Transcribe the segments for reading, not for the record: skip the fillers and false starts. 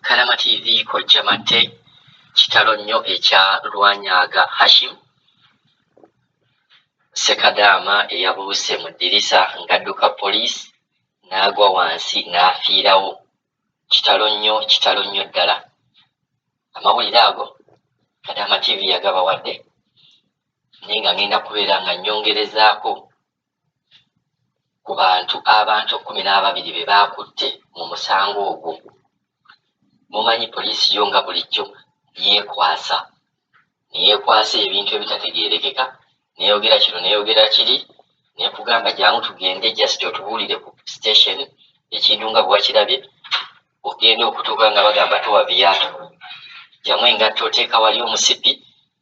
Kalama TV kojja mate kitalo nnyo ekya Lwanyaga Hashim Sekadama eyabuuse mu ddirisa ng'adduka poliisi n'agwa wansi n'afiirawo. Kitalo nnyo ddala. Amawulire ago Kalama TV yagabawadde naye nga ngenda kubeera nga nnyongerezaako ku abantu 12 be baakutte mu musango ogwo. Mumanyi poliisi yo nga bulijjo yeekwasa ebintu ebitategeerekeka, neeyogera kino neeyogera kiri, nekugamba jangu tugende just otubuulire ku station ekintu nga bwakirabye, ogenda okutuuka nga bagamba towa viyato, jamu engatto oteeka wali omusipi,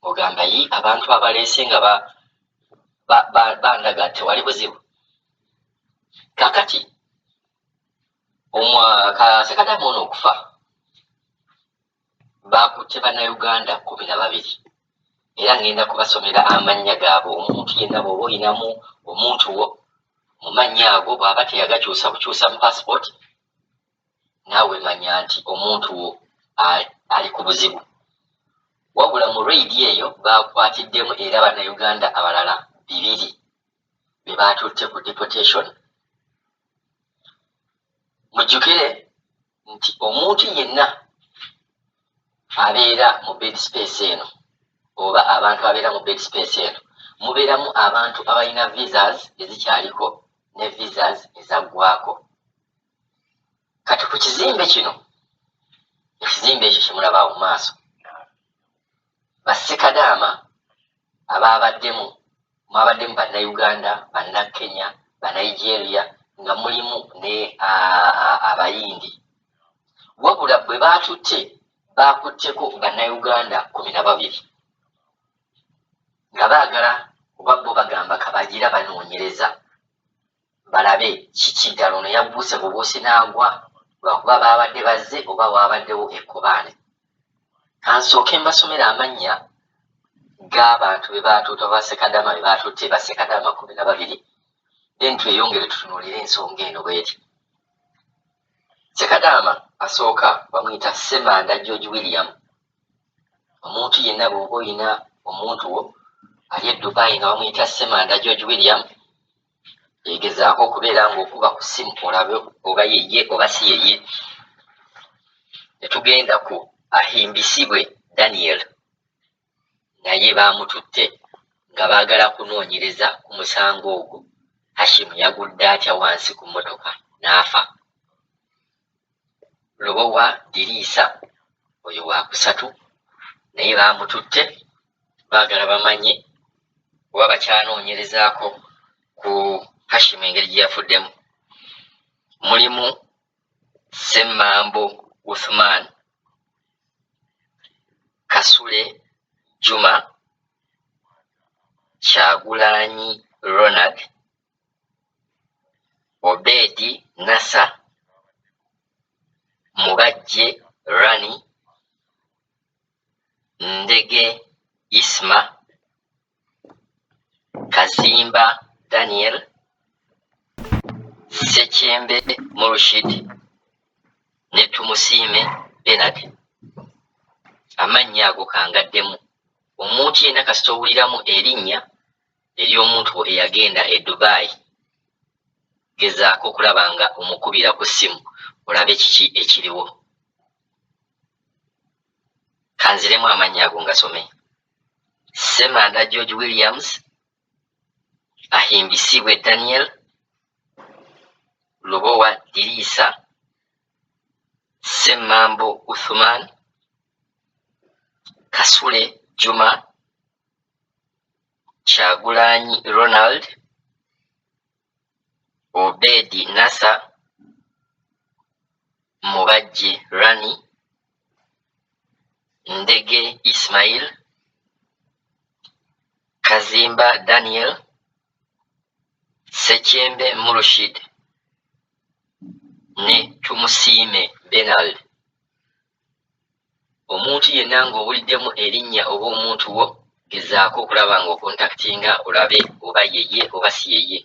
ogamba yi abantu abaleese nga bandaga tewali buzibu. Kakati Sekadama ono okufa baakutte bannayuganda 12 era ngenda kubasomera amannya gaabwe. Omuntu yenna bw'oba oyinamu omuntu wo mu mannya ago bw'aba teyagakyusa bukyusa mu passport, naawe manya nti omuntu wo ali ku buzibu. Wabula mu raidi eyo baakwatiddemu era bannayuganda abalala 2 be baatutte ku deportation. Mujjukire nti omuntu yenna abeera mu bed space eno oba abantu abeera mu bed space eno mubeeramu abantu abalina visas ezikyaliko ne visas ezaggwako. Kati ku kizimbe kino, ekizimbe ekyo kyemulaba mu maaso, Bassekadaama mwaabaddemu bannayuganda, bannakenya, bannigeria nga mulimu ne abayindi. Wabula bwe baatutte baakutteko bannayuganda 12 nga baagala oba bo bagamba kabagira banoonyereza balabe kiki ddala ono yabuuse bubuusi n'agwa lwakuba baabadde bazze oba waabaddewo ekkobaane. Kansooke mbasomera amannya g'abantu be baatuuta Bassekadaama be baatutte Bassekadaama 12, then tweyongere tutunuulire ensonga eno bw'eti. Sekadaama asooka bamuyita Ssemanda George William. Omuntu yenna bw'oba oyina omuntu wo ali e Dubai nga bamuyita Ssemanda George William, yegezaako okubeera ng'okuba ku ssimu olabe oba yeye oba si yeye. Ne tugenda ku Ahimbisibwe Daniel, naye baamututte nga baagala kunoonyereza ku musango ogwo. Hashim yagudde atya wansi ku mmotoka n'afa. Lobowa Diriisa oyo waakusatu naye baamututte baagala bamanye oba bakyanoonyerezaako ku Hashim engeri gye yafuddemu. Mulimu Ssemambo Uthman, Kasule Juma, Kyagulanyi Ronald, Obedi Nasa, Mubajje Rani, Ndege Isma, Kazimba Daniel, Sekyembe Murshid ne Tumusiime Bernard. Amannya ago kangaddemu. Omuntu yenna kasita owuliramu erinnya ery'omuntu eyagenda e Dubai, gezaako okulaba nga omukubira ku ssimu olabe kiki ekiriwo. Kanziremu amannya ago ngasome: Ssemanda George Williams, Ahimbisibwe Daniel, Lobowa Diriisa, Ssemambo Uthman, Kasule Juma, Kyagulanyi Ronald, Obedi Nasa, Mubajje Rani, Ndege Ismail, Kazimba Daniel, Sekyembe Murshid ne Tumusiime Bernard. Omuntu yenna ng'owuliddemu erinnya oba omuntu wo, gezaako okulaba ng'okontaktinga olabe oba yeye oba si yeye.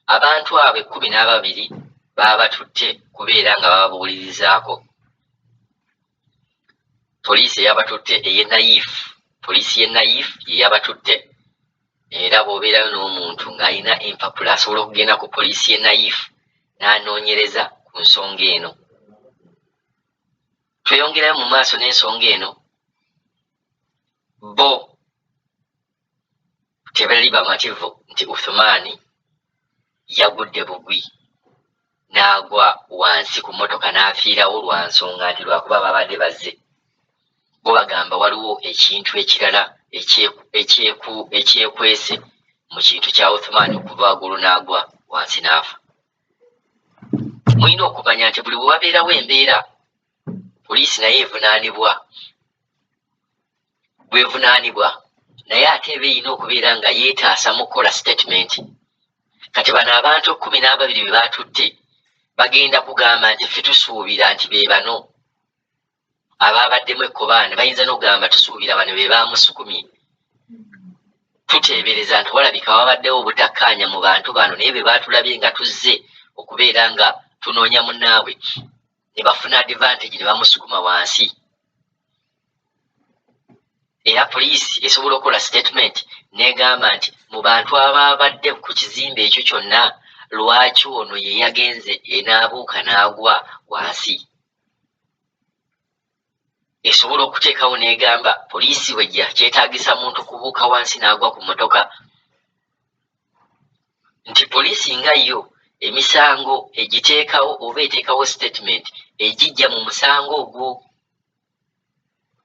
Abantu abo 12 baba batutte kubeera nga bababuulirizaako poliisi eyabatutte poliisi ye Naif yeyabatutte. Era bw'obeerayo n'omuntu ng'alina empapula asobola okugenda ku poliisi ye Naif n'anoonyereza ku nsonga eno. Tweyongerayo mu maaso n'ensonga eno, bo tebali bamativu nti Uthman yagudde bugwi n'agwa wansi ku mmotoka n'afiirawo lwa nsonga nti lwakuba babadde bazze. Bo bagamba waliwo ekintu ekirala ekyekwese mu kintu kya Uthman okuva waggulu n'agwa wansi n'afa. Mulina okumanya nti buli bwewabeerawo embeera, poliisi naye bwevunaanibwa, naye ate eba erina okubeera nga yeetaasa mu kukola statement. Kati bano abantu 12 be baatutte bagenda kugamba nti ffe tusuubira nti be bano abaabaddemu ekkobaane, bayinza n'okugamba tusuubira bano be baamusukumye. Tuteebereza nti walabika wabaddewo obutakkaanya mu bantu bano, naye be baatulabye nga tuzze okubeera nga tunoonya munnaabwe ne bafuna advantage ne bamusukuma wansi. Era poliisi esobola okukola statement n'egamba nti mu bantu abaabadde ku kizimbe ekyo kyonna, lwaki ono ye yagenze enaabuuka n'agwa wansi. Esobola okuteekawo n'egamba poliisi wejja kyetaagisa muntu kubuuka wansi n'agwa ku mmotoka, nti poliisi nga yo emisango egiteekawo oba eteekawo statement egijja mu musango ogwo.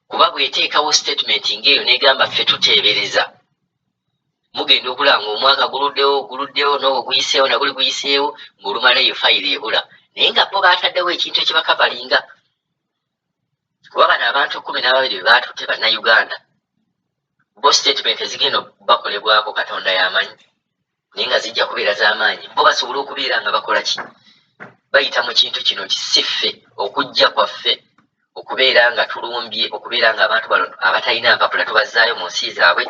Kuba bw'eteekawo statement ng'eyo n'egamba ffe tuteebereza, mugenda okulaba ng'omwaka guluddewo n'ogwo guyiseewo naguli guyiseewo ng'olumalayo fayiro ebula. Naye nga bo baataddewo ekintu ekibakavalinga. Kuba bano abantu 12 be baatutte bannayuganda, bo statement ezigenda bakolebwako Katonda y'amanyi, naye nga zijja kubeera z'amaanyi. Bo basobola okubeera nga bakola ki? Bayita mu kintu kino kisiffe okujja kwaffe okubeera nga tulumbye, okubeera nga abantu bano abatalina mpapula tubazzaayo mu nsi zaabwe.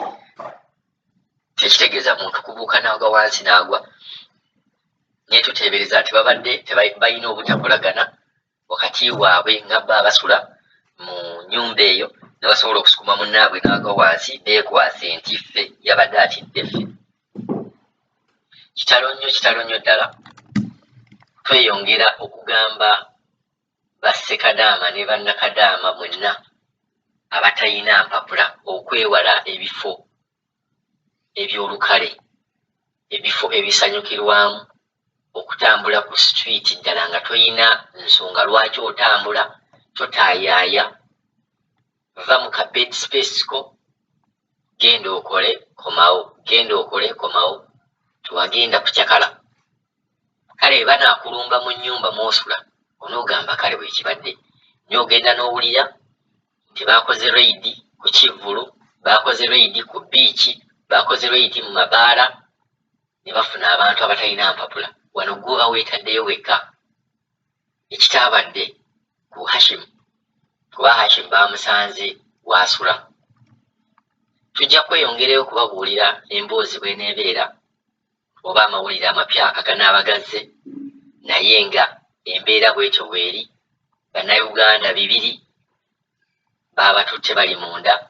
Tekitegeeza muntu kubuuka n'agwa wansi n'agwa. Naye tuteebereza nti babadde balina obutakolagana wakati waabwe nga bba abasula mu nnyumba eyo ne basobola okusukuma munnaabwe n'agwa wansi, beekwase nti ffe yabadde atidde ffe. Kitalo nnyo ddala. Tweyongera okugamba bassekadaama ne bannakadaama mwenna abatalina mpapula okwewala ebifo ebyolukale, ebifo ebisanyukirwamu, okutambula ku street ddala nga toyina nsonga lwaki otambula, totaayaaya. Va mu ka bed space ko, genda okole komawo, tewagenda kukyakala. Kale banaakulumba mu nnyumba mw'osula, onoogamba kale bwe kibadde. Naye ogenda n'owulira nti baakoze raid ku Kivvulu, baakoze raid ku biiki, baakoze raid mu mabaala, ne bafuna abantu abatalina mpapula. Wano gwe weetaddeyo wekka. Ekitaabadde ku Hashim, kuba Hashim baamusanze waasula. Tujja kweyongerayo okubabuulira emboozi bw'eneebeera oba amawulire amapya aganaaba gazze, naye nga embeera bw'etyo bw'eri. Bannayuganda 2 baabatutte bali munda,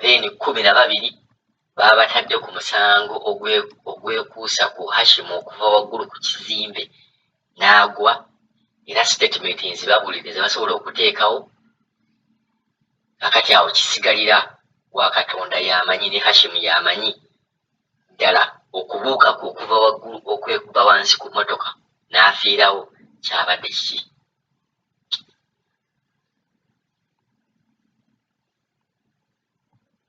then 12 baabatadde ku musango ogwekuusa ku Hashim okuva waggulu ku kizimbe n'agwa. Era statement nzibabuulire ze basobola okuteekawo. Kakati awo kisigalira wa Katonda y'amanyi ne Hashim y'amanyi ddala okubuuka kwe okuva waggulu okwekuba wansi ku mmotoka n'afiirawo kyabadde kiki.